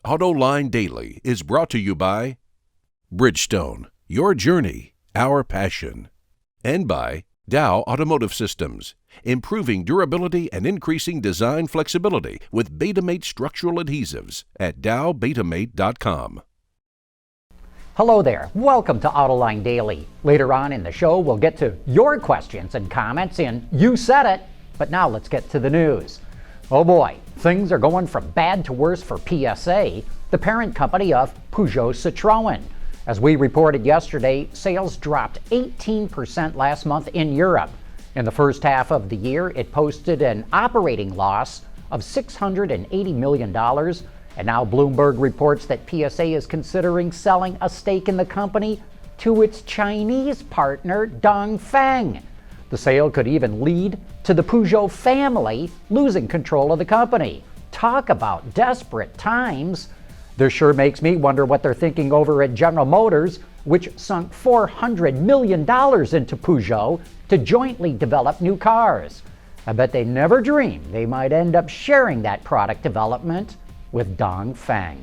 Autoline Daily is brought to you by Bridgestone, your journey, our passion, and by Dow Automotive Systems, improving durability and increasing design flexibility with Betamate structural adhesives at dowbetamate.com. Hello there. Welcome to Autoline Daily. Later on in the show, we'll get to your questions and comments in You Said It. But now let's get to the news. Oh boy, things are going from bad to worse for PSA, the parent company of Peugeot-Citroen. As we reported yesterday, sales dropped 18% last month in Europe. In the first half of the year, it posted an operating loss of $680 million. And now Bloomberg reports that PSA is considering selling a stake in the company to its Chinese partner, Dongfeng. The sale could even lead to the Peugeot family losing control of the company. Talk about desperate times. This sure makes me wonder what they're thinking over at General Motors, which sunk $400 million into Peugeot to jointly develop new cars. I bet they never dreamed they might end up sharing that product development with Dongfeng.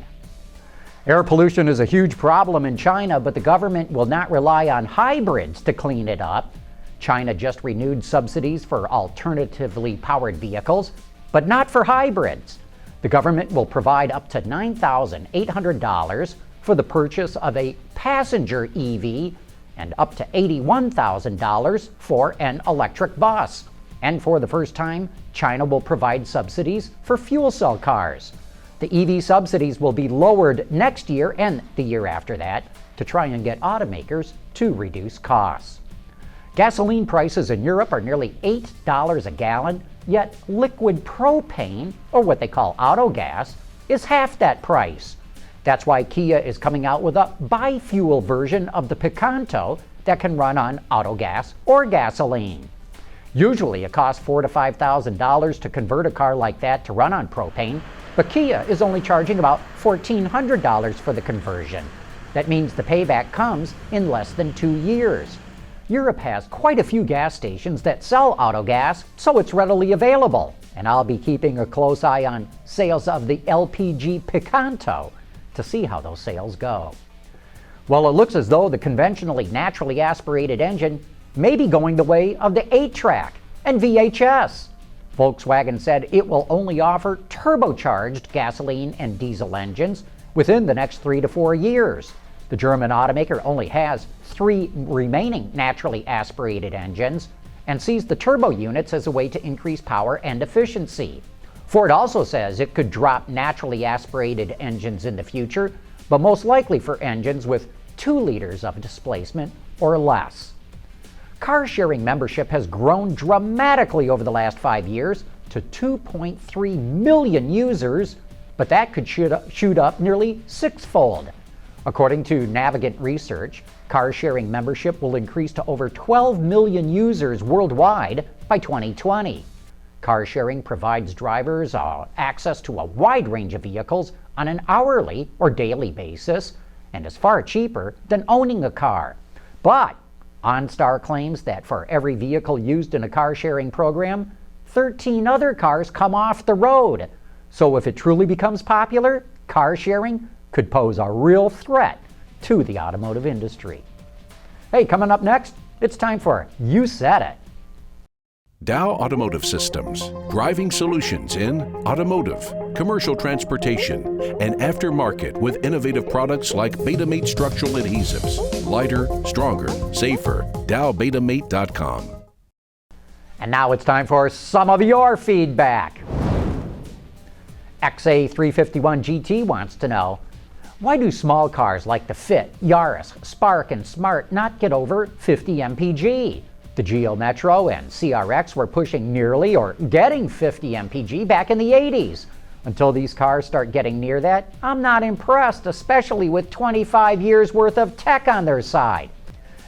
Air pollution is a huge problem in China, but the government will not rely on hybrids to clean it up. China just renewed subsidies for alternatively powered vehicles, but not for hybrids. The government will provide up to $9,800 for the purchase of a passenger EV and up to $81,000 for an electric bus. And for the first time, China will provide subsidies for fuel cell cars. The EV subsidies will be lowered next year and the year after that to try and get automakers to reduce costs. Gasoline prices in Europe are nearly $8 a gallon, yet liquid propane, or what they call autogas, is half that price. That's why Kia is coming out with a bi-fuel version of the Picanto that can run on autogas or gasoline. Usually it costs $4,000 to $5,000 to convert a car like that to run on propane, but Kia is only charging about $1,400 for the conversion. That means the payback comes in less than 2 years. Europe has quite a few gas stations that sell autogas, so it's readily available. And I'll be keeping a close eye on sales of the LPG Picanto to see how those sales go. Well, it looks as though the conventionally naturally aspirated engine may be going the way of the 8-track and VHS. Volkswagen said it will only offer turbocharged gasoline and diesel engines within the next 3 to 4 years. The German automaker only has 3 remaining naturally aspirated engines and sees the turbo units as a way to increase power and efficiency. Ford also says it could drop naturally aspirated engines in the future, but most likely for engines with 2 liters of displacement or less. Car-sharing membership has grown dramatically over the last 5 years to 2.3 million users, but that could shoot up nearly 6-fold. According to Navigant Research, car-sharing membership will increase to over 12 million users worldwide by 2020. Car-sharing provides drivers access to a wide range of vehicles on an hourly or daily basis and is far cheaper than owning a car. But OnStar claims that for every vehicle used in a car-sharing program, 13 other cars come off the road. So if it truly becomes popular, car-sharing could pose a real threat to the automotive industry. Hey, coming up next, it's time for You Said It. Dow Automotive Systems, driving solutions in automotive, commercial transportation, and aftermarket with innovative products like Betamate structural adhesives. Lighter, stronger, safer. dowbetamate.com. And now it's time for some of your feedback. XA351 GT wants to know, why do small cars like the Fit, Yaris, Spark, and Smart not get over 50 mpg? The Geo Metro and CRX were pushing nearly or getting 50 mpg back in the 80s. Until these cars start getting near that, I'm not impressed, especially with 25 years worth of tech on their side.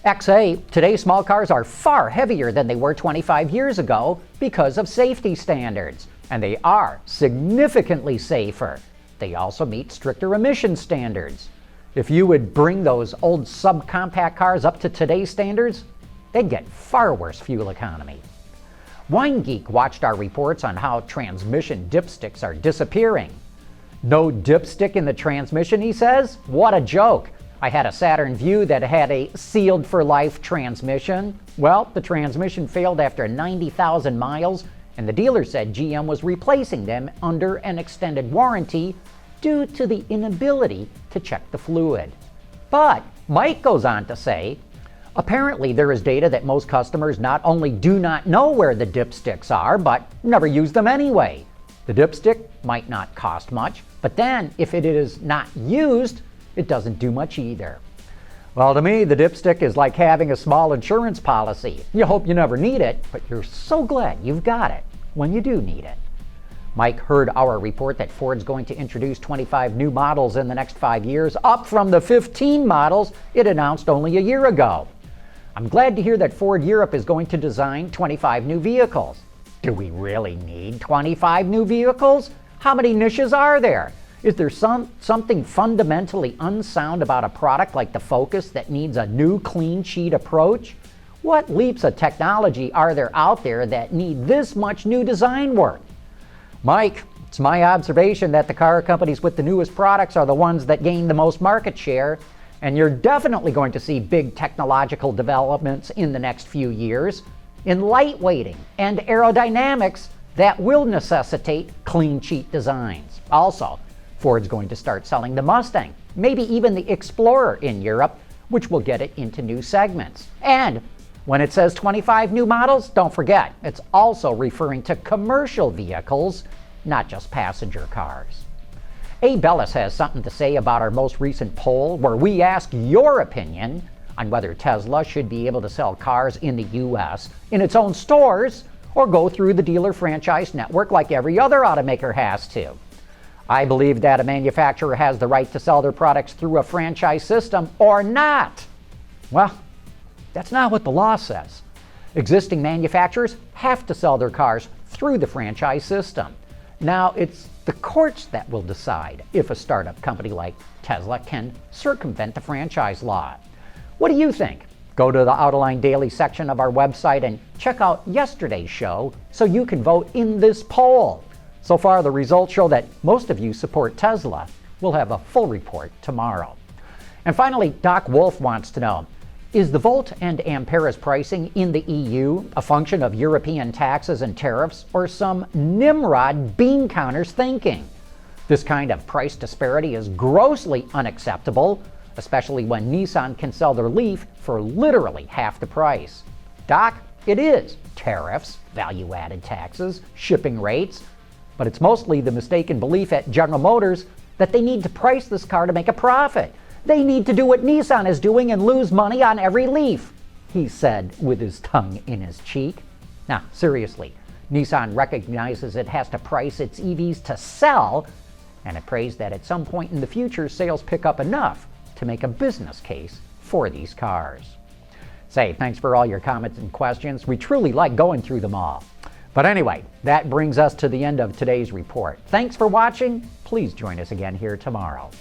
XA, today's small cars are far heavier than they were 25 years ago because of safety standards, and they are significantly safer. They also meet stricter emission standards. If you would bring those old subcompact cars up to today's standards, they'd get far worse fuel economy. WineGeek watched our reports on how transmission dipsticks are disappearing. No dipstick in the transmission, he says? What a joke. I had a Saturn Vue that had a sealed for life transmission. Well, the transmission failed after 90,000 miles, and the dealer said GM was replacing them under an extended warranty due to the inability to check the fluid. But Mike goes on to say, apparently there is data that most customers not only do not know where the dipsticks are, but never use them anyway. The dipstick might not cost much, but then if it is not used, it doesn't do much either. Well, to me, the dipstick is like having a small insurance policy. You hope you never need it, but you're so glad you've got it when you do need it. Mike heard our report that Ford's going to introduce 25 new models in the next 5 years, up from the 15 models it announced only a year ago. I'm glad to hear that Ford Europe is going to design 25 new vehicles. Do we really need 25 new vehicles? How many niches are there? Is there something fundamentally unsound about a product like the Focus that needs a new clean sheet approach? What leaps of technology are there out there that need this much new design work? Mike, it's my observation that the car companies with the newest products are the ones that gain the most market share, and you're definitely going to see big technological developments in the next few years in lightweighting and aerodynamics that will necessitate clean sheet designs. Also, Ford's going to start selling the Mustang, maybe even the Explorer in Europe, which will get it into new segments. And when it says 25 new models, don't forget, it's also referring to commercial vehicles, not just passenger cars. Abe Ellis has something to say about our most recent poll, where we ask your opinion on whether Tesla should be able to sell cars in the U.S. in its own stores or go through the dealer franchise network like every other automaker has to. I believe that a manufacturer has the right to sell their products through a franchise system or not. Well, that's not what the law says. Existing manufacturers have to sell their cars through the franchise system. Now, it's the courts that will decide if a startup company like Tesla can circumvent the franchise law. What do you think? Go to the Autoline Daily section of our website and check out yesterday's show so you can vote in this poll. So far, the results show that most of you support Tesla. We'll have a full report tomorrow. And finally, Doc Wolf wants to know, is the Volt and Ampere's pricing in the EU a function of European taxes and tariffs or some Nimrod bean counters thinking? This kind of price disparity is grossly unacceptable, especially when Nissan can sell their Leaf for literally half the price. Doc, it is tariffs, value-added taxes, shipping rates, but it's mostly the mistaken belief at General Motors that they need to price this car to make a profit. They need to do what Nissan is doing and lose money on every Leaf, he said with his tongue in his cheek. Now, seriously, Nissan recognizes it has to price its EVs to sell, and it prays that at some point in the future, sales pick up enough to make a business case for these cars. Say, thanks for all your comments and questions. We truly like going through them all. But anyway, that brings us to the end of today's report. Thanks for watching. Please join us again here tomorrow.